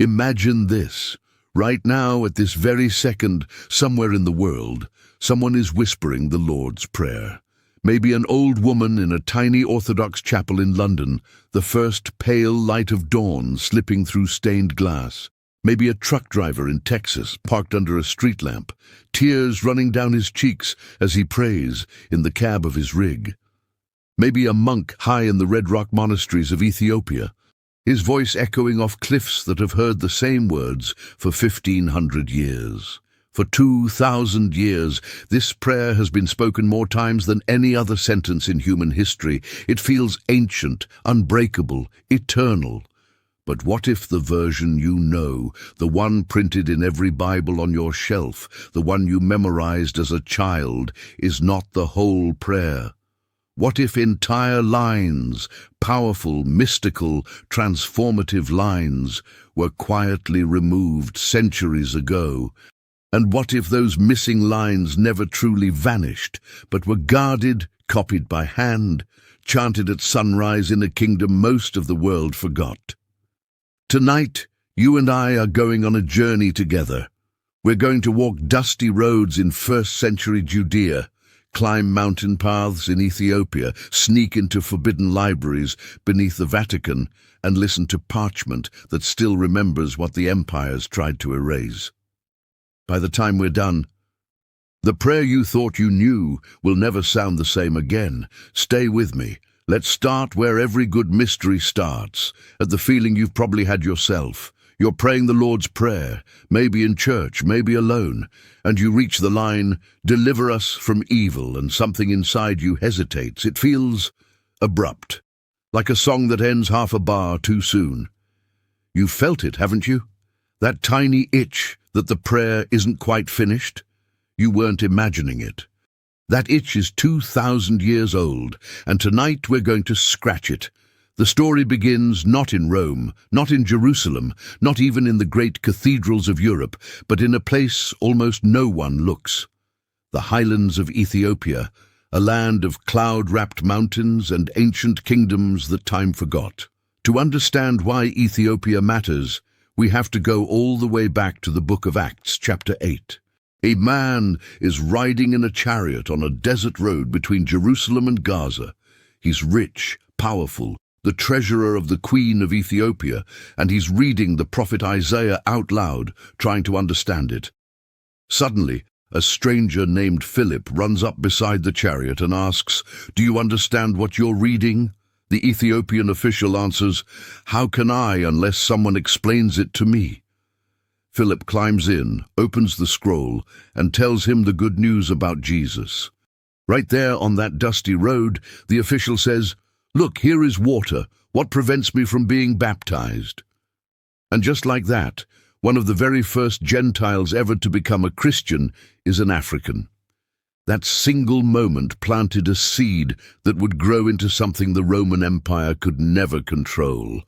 Imagine this. Right now, at this very second, somewhere in the world, someone is whispering the Lord's Prayer. Maybe an old woman in a tiny Orthodox chapel in London, the first pale light of dawn slipping through stained glass. Maybe a truck driver in Texas, parked under a street lamp, tears running down his cheeks as he prays in the cab of his rig. Maybe a monk high in the red rock monasteries of Ethiopia, his voice echoing off cliffs that have heard the same words for 1,500 years. For 2,000 years, this prayer has been spoken more times than any other sentence in human history. It feels ancient, unbreakable, eternal. But what if the version you know, the one printed in every Bible on your shelf, the one you memorized as a child, is not the whole prayer? What if entire lines, powerful, mystical, transformative lines, were quietly removed centuries ago? And what if those missing lines never truly vanished, but were guarded, copied by hand, chanted at sunrise in a kingdom most of the world forgot? Tonight, you and I are going on a journey together. We're going to walk dusty roads in first-century Judea, climb mountain paths in Ethiopia, sneak into forbidden libraries beneath the Vatican, and listen to parchment that still remembers what the empires tried to erase. By the time we're done, the prayer you thought you knew will never sound the same again. Stay with me. Let's start where every good mystery starts, at the feeling you've probably had yourself. You're praying the Lord's Prayer, maybe in church, maybe alone, and you reach the line, "Deliver us from evil," and something inside you hesitates. It feels abrupt, like a song that ends half a bar too soon. You've felt it, haven't you? That tiny itch that the prayer isn't quite finished? You weren't imagining it. That itch is 2,000 years old, and tonight we're going to scratch it. The story begins not in Rome, not in Jerusalem, not even in the great cathedrals of Europe, but in a place almost no one looks. The highlands of Ethiopia, a land of cloud-wrapped mountains and ancient kingdoms that time forgot. To understand why Ethiopia matters, we have to go all the way back to the book of Acts, chapter 8. A man is riding in a chariot on a desert road between Jerusalem and Gaza. He's rich, powerful, the treasurer of the Queen of Ethiopia, and he's reading the prophet Isaiah out loud, trying to understand it. Suddenly, a stranger named Philip runs up beside the chariot and asks, "Do you understand what you're reading?" The Ethiopian official answers, "How can I unless someone explains it to me?" Philip climbs in, opens the scroll, and tells him the good news about Jesus. Right there on that dusty road, the official says, "Look, here is water. What prevents me from being baptized?" And just like that, one of the very first Gentiles ever to become a Christian is an African. That single moment planted a seed that would grow into something the Roman Empire could never control.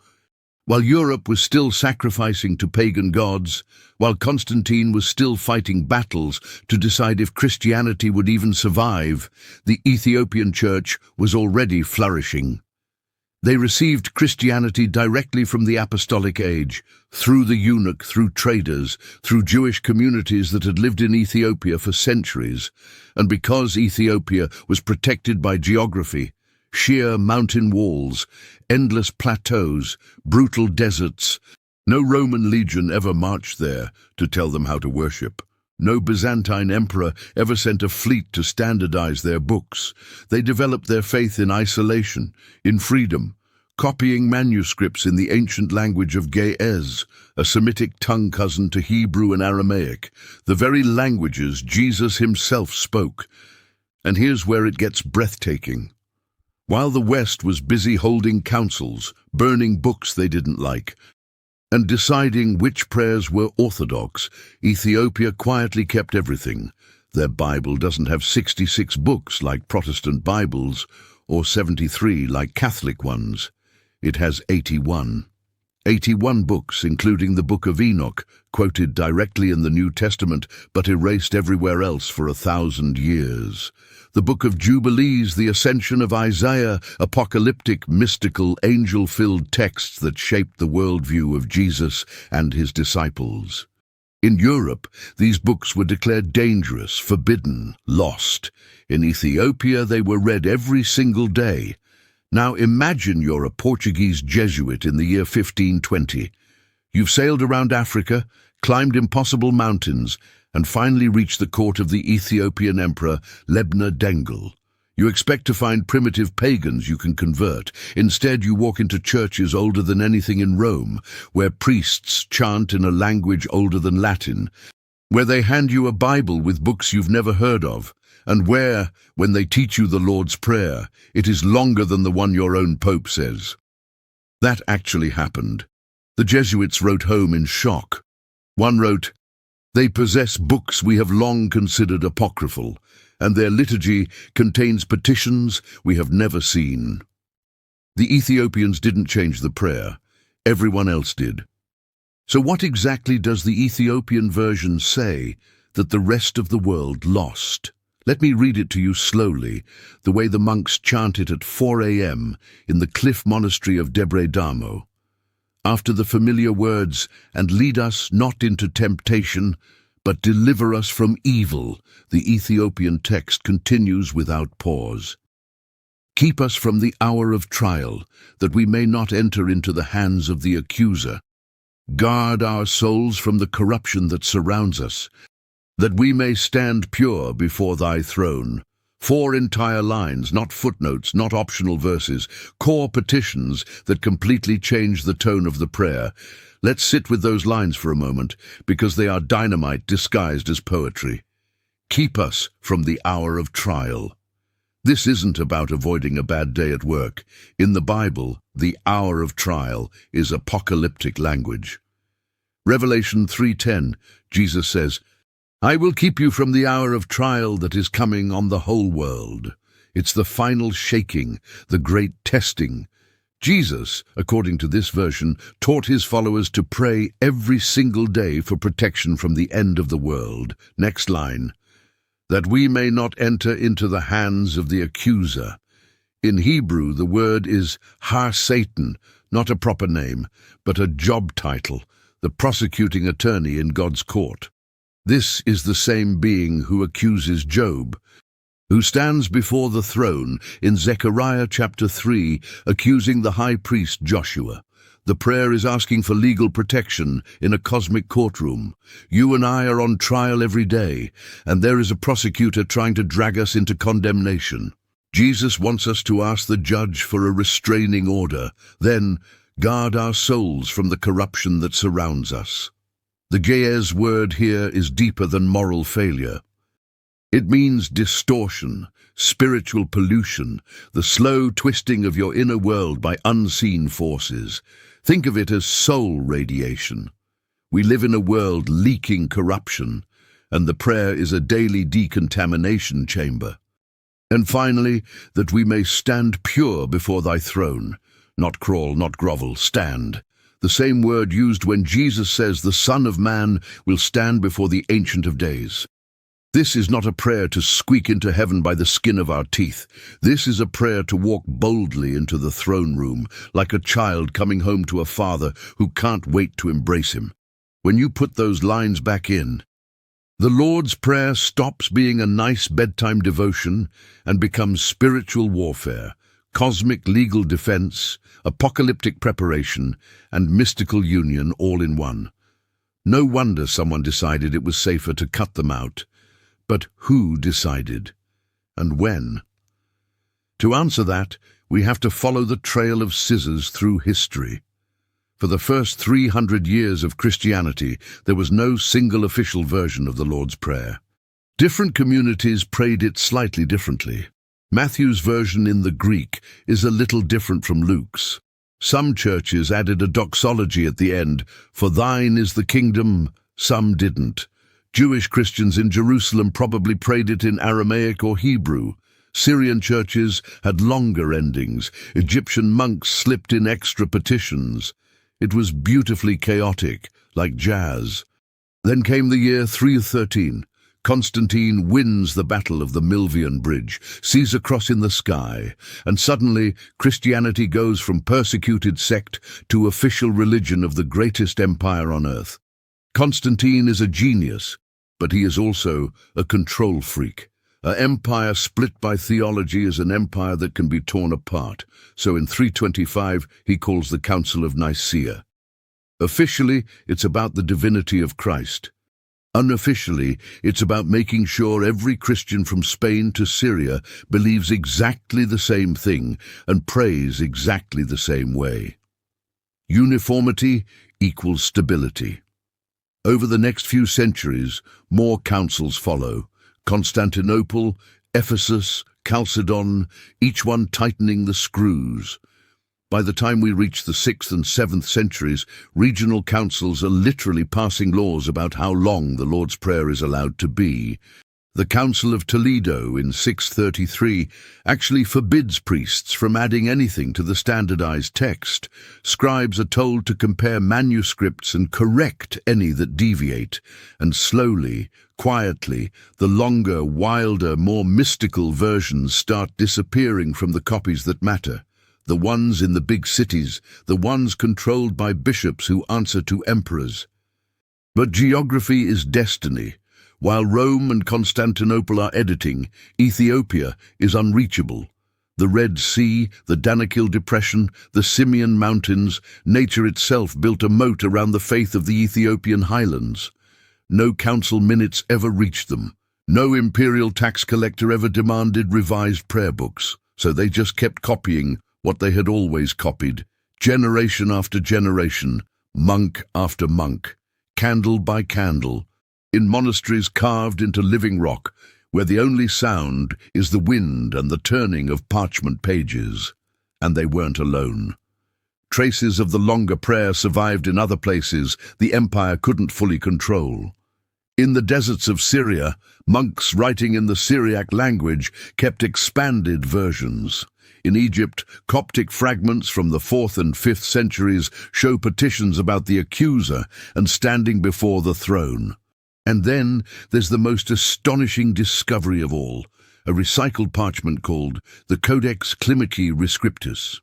While Europe was still sacrificing to pagan gods, while Constantine was still fighting battles to decide if Christianity would even survive, the Ethiopian church was already flourishing. They received Christianity directly from the apostolic age, through the eunuch, through traders, through Jewish communities that had lived in Ethiopia for centuries. And because Ethiopia was protected by geography, sheer mountain walls, endless plateaus, brutal deserts, no Roman legion ever marched there to tell them how to worship. No Byzantine emperor ever sent a fleet to standardize their books. They developed their faith in isolation, in freedom, copying manuscripts in the ancient language of Ge'ez, a Semitic tongue cousin to Hebrew and Aramaic, the very languages Jesus himself spoke. And here's where it gets breathtaking. While the West was busy holding councils, burning books they didn't like, and deciding which prayers were orthodox, Ethiopia quietly kept everything. Their Bible doesn't have 66 books like Protestant Bibles, or 73 like Catholic ones. It has 81. 81 books, including the Book of Enoch, quoted directly in the New Testament but erased everywhere else for 1,000 years. The Book of Jubilees, the Ascension of Isaiah, apocalyptic, mystical, angel-filled texts that shaped the worldview of Jesus and his disciples. In Europe, these books were declared dangerous, forbidden, lost. In Ethiopia, they were read every single day. Now imagine you're a Portuguese Jesuit in the year 1520. You've sailed around Africa, climbed impossible mountains, and finally reached the court of the Ethiopian emperor Lebna Dengel. You expect to find primitive pagans you can convert. Instead, you walk into churches older than anything in Rome, where priests chant in a language older than Latin, where they hand you a Bible with books you've never heard of, and where, when they teach you the Lord's Prayer, it is longer than the one your own Pope says. That actually happened. The Jesuits wrote home in shock. One wrote, "They possess books we have long considered apocryphal, and their liturgy contains petitions we have never seen." The Ethiopians didn't change the prayer. Everyone else did. So what exactly does the Ethiopian version say that the rest of the world lost? Let me read it to you slowly, the way the monks chant it at 4 a.m. in the cliff monastery of Debre Damo. After the familiar words, "And lead us not into temptation, but deliver us from evil," the Ethiopian text continues without pause. "Keep us from the hour of trial, that we may not enter into the hands of the accuser. Guard our souls from the corruption that surrounds us, that we may stand pure before thy throne." 4 entire lines, not footnotes, not optional verses, core petitions that completely change the tone of the prayer. Let's sit with those lines for a moment, because they are dynamite disguised as poetry. Keep us from the hour of trial. This isn't about avoiding a bad day at work. In the Bible, the hour of trial is apocalyptic language. Revelation 3:10, Jesus says, "I will keep you from the hour of trial that is coming on the whole world." It's the final shaking, the great testing. Jesus, according to this version, taught his followers to pray every single day for protection from the end of the world. Next line, "that we may not enter into the hands of the accuser." In Hebrew, the word is Har Satan, not a proper name, but a job title, the prosecuting attorney in God's court. This is the same being who accuses Job, who stands before the throne in Zechariah chapter 3, accusing the high priest Joshua. The prayer is asking for legal protection in a cosmic courtroom. You and I are on trial every day, and there is a prosecutor trying to drag us into condemnation. Jesus wants us to ask the judge for a restraining order, then guard our souls from the corruption that surrounds us. The Ge'ez word here is deeper than moral failure. It means distortion, spiritual pollution, the slow twisting of your inner world by unseen forces. Think of it as soul radiation. We live in a world leaking corruption, and the prayer is a daily decontamination chamber. And finally, that we may stand pure before thy throne. Not crawl, not grovel, stand. The same word used when Jesus says the Son of Man will stand before the Ancient of Days. This is not a prayer to squeak into heaven by the skin of our teeth. This is a prayer to walk boldly into the throne room, like a child coming home to a father who can't wait to embrace him. When you put those lines back in, the Lord's Prayer stops being a nice bedtime devotion and becomes spiritual warfare, cosmic legal defense, apocalyptic preparation, and mystical union all in one. No wonder someone decided it was safer to cut them out. But who decided? And when? To answer that, we have to follow the trail of scissors through history. For the first 300 years of Christianity, there was no single official version of the Lord's Prayer. Different communities prayed it slightly differently. Matthew's version in the Greek is a little different from Luke's. Some churches added a doxology at the end, "For thine is the kingdom," some didn't. Jewish Christians in Jerusalem probably prayed it in Aramaic or Hebrew. Syrian churches had longer endings. Egyptian monks slipped in extra petitions. It was beautifully chaotic, like jazz. Then came the year 313. Constantine wins the Battle of the Milvian Bridge, sees a cross in the sky, and suddenly Christianity goes from persecuted sect to official religion of the greatest empire on earth. Constantine is a genius, but he is also a control freak. An empire split by theology is an empire that can be torn apart. So in 325, he calls the Council of Nicaea. Officially, it's about the divinity of Christ. Unofficially, it's about making sure every Christian from Spain to Syria believes exactly the same thing and prays exactly the same way. Uniformity equals stability. Over the next few centuries, more councils follow. Constantinople, Ephesus, Chalcedon, each one tightening the screws. By the time we reach the 6th and 7th centuries, regional councils are literally passing laws about how long the Lord's Prayer is allowed to be. The Council of Toledo in 633 actually forbids priests from adding anything to the standardized text. Scribes are told to compare manuscripts and correct any that deviate, and slowly, quietly, the longer, wilder, more mystical versions start disappearing from the copies that matter. The ones in the big cities, the ones controlled by bishops who answer to emperors. But geography is destiny. While Rome and Constantinople are editing, Ethiopia is unreachable. The Red Sea, the Danakil Depression, the Simeon Mountains, nature itself built a moat around the faith of the Ethiopian highlands. No council minutes ever reached them. No imperial tax collector ever demanded revised prayer books, so they just kept copying what they had always copied, generation after generation, monk after monk, candle by candle, in monasteries carved into living rock, where the only sound is the wind and the turning of parchment pages. And they weren't alone. Traces of the longer prayer survived in other places the empire couldn't fully control. In the deserts of Syria, monks writing in the Syriac language kept expanded versions. In Egypt, Coptic fragments from the 4th and 5th centuries show petitions about the accuser and standing before the throne. And then there's the most astonishing discovery of all, a recycled parchment called the Codex Climaci Rescriptus.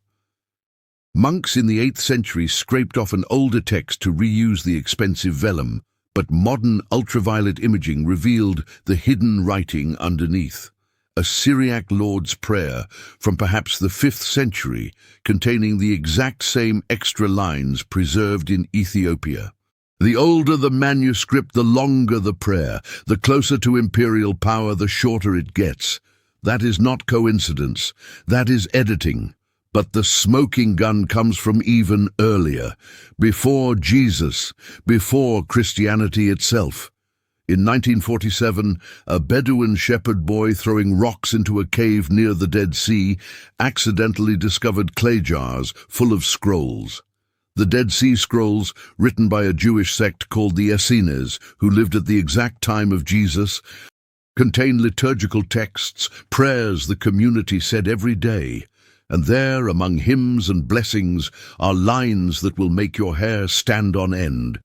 Monks in the 8th century scraped off an older text to reuse the expensive vellum, but modern ultraviolet imaging revealed the hidden writing underneath. A Syriac Lord's Prayer from perhaps the 5th century, containing the exact same extra lines preserved in Ethiopia. The older the manuscript, the longer the prayer. The closer to imperial power, the shorter it gets. That is not coincidence. That is editing. But the smoking gun comes from even earlier, before Jesus, before Christianity itself. In 1947, a Bedouin shepherd boy throwing rocks into a cave near the Dead Sea accidentally discovered clay jars full of scrolls. The Dead Sea Scrolls, written by a Jewish sect called the Essenes, who lived at the exact time of Jesus, contain liturgical texts, prayers the community said every day. And there, among hymns and blessings, are lines that will make your hair stand on end.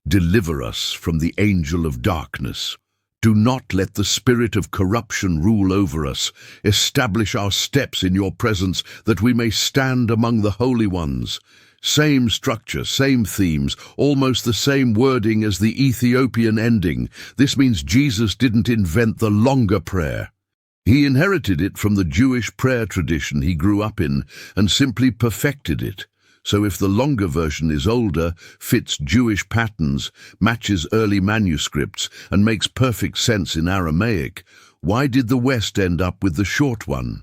Deliver us from the angel of darkness. Do not let the spirit of corruption rule over us. Establish our steps in your presence, that we may stand among the holy ones. Same structure, same themes, almost the same wording as the Ethiopian ending. This means Jesus didn't invent the longer prayer. He inherited it from the Jewish prayer tradition he grew up in and simply perfected it. So if the longer version is older, fits Jewish patterns, matches early manuscripts, and makes perfect sense in Aramaic, why did the West end up with the short one?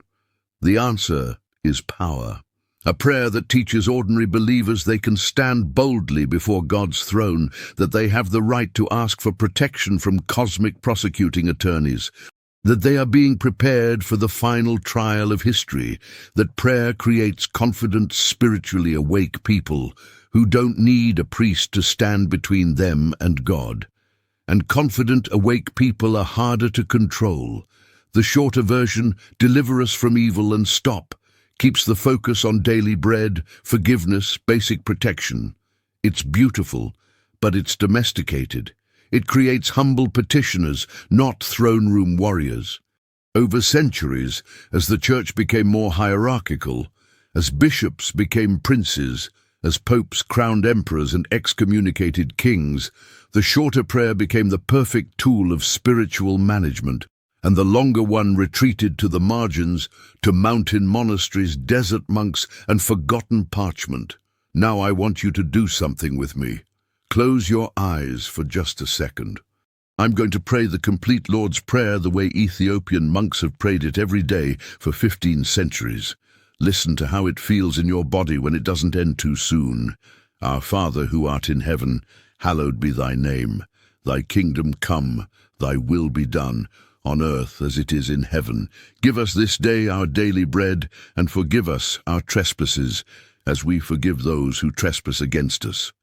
The answer is power. A prayer that teaches ordinary believers they can stand boldly before God's throne, that they have the right to ask for protection from cosmic prosecuting attorneys, that they are being prepared for the final trial of history, that prayer creates confident, spiritually awake people who don't need a priest to stand between them and God. And confident, awake people are harder to control. The shorter version, deliver us from evil and stop, keeps the focus on daily bread, forgiveness, basic protection. It's beautiful, but it's domesticated. It creates humble petitioners, not throne-room warriors. Over centuries, as the church became more hierarchical, as bishops became princes, as popes crowned emperors and excommunicated kings, the shorter prayer became the perfect tool of spiritual management, and the longer one retreated to the margins, to mountain monasteries, desert monks, and forgotten parchment. Now I want you to do something with me. Close your eyes for just a second. I'm going to pray the complete Lord's Prayer the way Ethiopian monks have prayed it every day for 15 centuries. Listen to how it feels in your body when it doesn't end too soon. Our Father who art in heaven, hallowed be thy name. Thy kingdom come, thy will be done, on earth as it is in heaven. Give us this day our daily bread, and forgive us our trespasses, as we forgive those who trespass against us.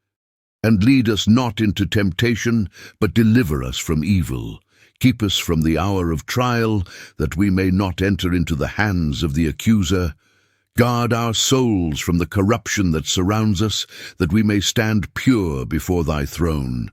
And lead us not into temptation, but deliver us from evil. Keep us from the hour of trial, that we may not enter into the hands of the accuser. Guard our souls from the corruption that surrounds us, that we may stand pure before thy throne.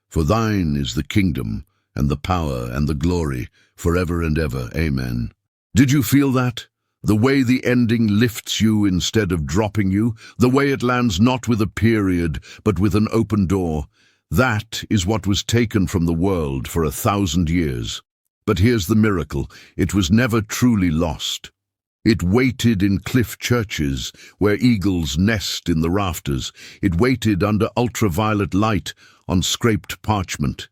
For thine is the kingdom, and the power, and the glory, forever and ever. Amen. Did you feel that? The way the ending lifts you instead of dropping you, the way it lands not with a period, but with an open door. That is what was taken from the world for 1,000 years. But here's the miracle. It was never truly lost. It waited in cliff churches, where eagles nest in the rafters. It waited under ultraviolet light on scraped parchment.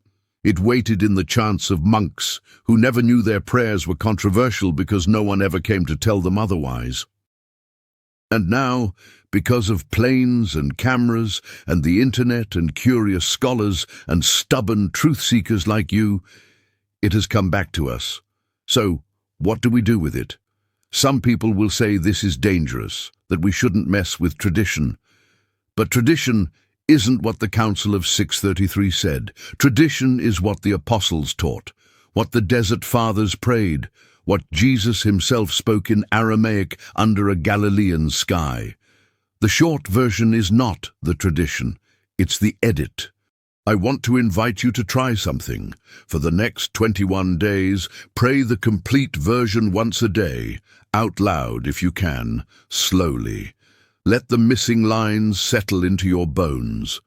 It waited in the chants of monks, who never knew their prayers were controversial because no one ever came to tell them otherwise. And now, because of planes and cameras and the internet and curious scholars and stubborn truth-seekers like you, it has come back to us. So, what do we do with it? Some people will say this is dangerous, that we shouldn't mess with tradition. But tradition isn't what the Council of 633 said. Tradition is what the apostles taught, what the desert fathers prayed, what Jesus himself spoke in Aramaic under a Galilean sky. The short version is not the tradition, it's the edit. I want to invite you to try something. For the next 21 days, pray the complete version once a day, out loud if you can, slowly. Let the missing lines settle into your bones.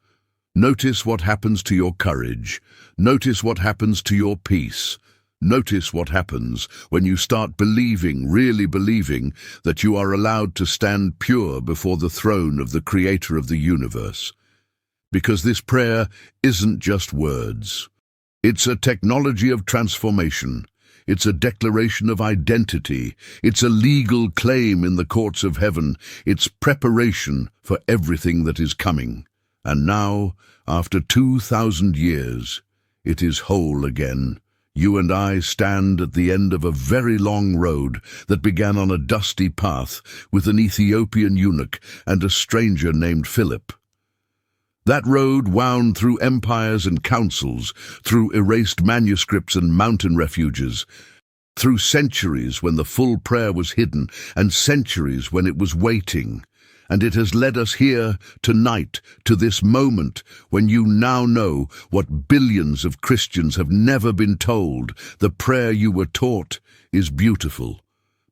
Notice what happens to your courage. Notice what happens to your peace. Notice what happens when you start believing, really believing, that you are allowed to stand pure before the throne of the Creator of the universe. Because this prayer isn't just words. It's a technology of transformation. It's a declaration of identity. It's a legal claim in the courts of heaven. It's preparation for everything that is coming. And now, after 2,000 years, it is whole again. You and I stand at the end of a very long road that began on a dusty path with an Ethiopian eunuch and a stranger named Philip. That road wound through empires and councils, through erased manuscripts and mountain refuges, through centuries when the full prayer was hidden and centuries when it was waiting. And it has led us here tonight to this moment when you now know what billions of Christians have never been told. The prayer you were taught is beautiful,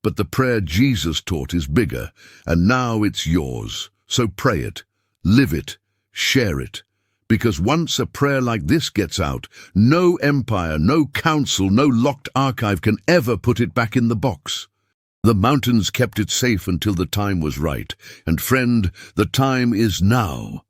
but the prayer Jesus taught is bigger, and now it's yours. So pray it, live it, share it, because once a prayer like this gets out, no empire, no council, no locked archive can ever put it back in the box. The mountains kept it safe until the time was right, and friend, the time is now.